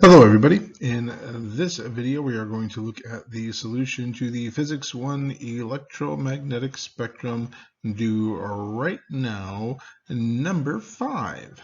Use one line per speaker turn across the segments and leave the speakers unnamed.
Hello everybody. In this video we are going to look at the solution to the Physics 1 electromagnetic spectrum due right now, number 5.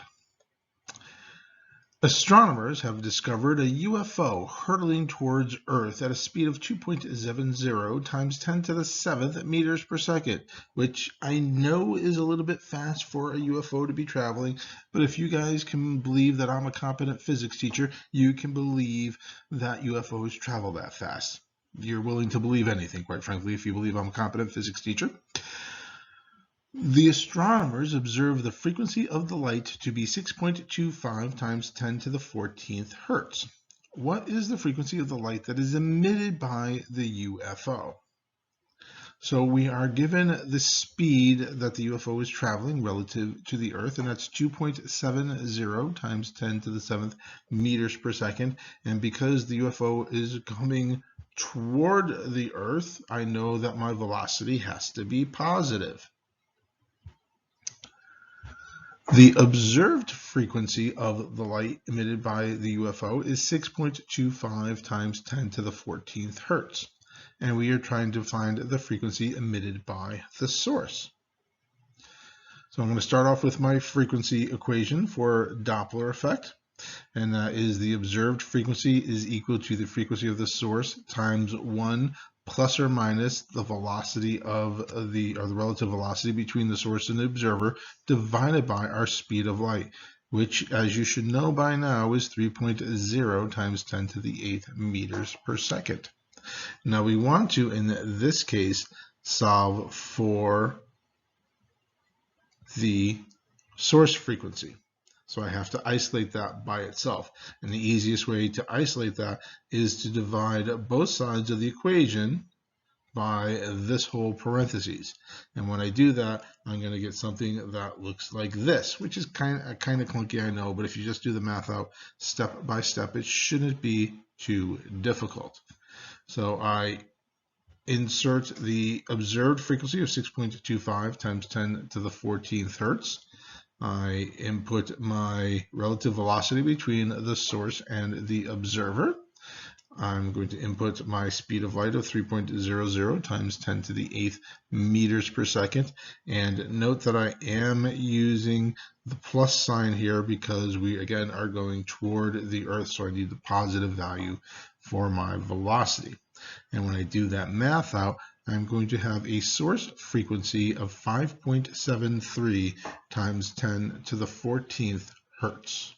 Astronomers have discovered a UFO hurtling towards Earth at a speed of 2.70 times 10 to the 7th meters per second, which I know is a little bit fast for a UFO to be traveling, but if you guys can believe that I'm a competent physics teacher, you can believe that UFOs travel that fast. You're willing to believe anything, quite frankly, if you believe I'm a competent physics teacher. The astronomers observed the frequency of the light to be 6.25 times 10 to the 14th hertz. What is the frequency of the light that is emitted by the UFO? So we are given the speed that the UFO is traveling relative to the Earth, and that's 2.70 times 10 to the 7th meters per second. And because the UFO is coming toward the Earth, I know that my velocity has to be positive. The observed frequency of the light emitted by the UFO is 6.25 times 10 to the 14th hertz, and we are trying to find the frequency emitted by the source. So I'm going to start off with my frequency equation for Doppler effect, and that is the observed frequency is equal to the frequency of the source times 1 plus or minus the velocity of the relative velocity between the source and the observer divided by our speed of light, which, as you should know by now, is 3.0 times 10 to the 8th meters per second. Now we want to, in this case, solve for the source frequency. So I have to isolate that by itself. And the easiest way to isolate that is to divide both sides of the equation by this whole parentheses. And when I do that, I'm going to get something that looks like this, which is kind of clunky, I know, but if you just do the math out step by step, it shouldn't be too difficult. So I insert the observed frequency of 6.25 times 10 to the 14th hertz. I input my relative velocity between the source and the observer. I'm going to input my speed of light of 3.00 times 10 to the 8th meters per second. And note that I am using the plus sign here because we, again, are going toward the Earth, so I need the positive value for my velocity. And when I do that math out, I'm going to have a source frequency of 5.73 times 10 to the 14th hertz.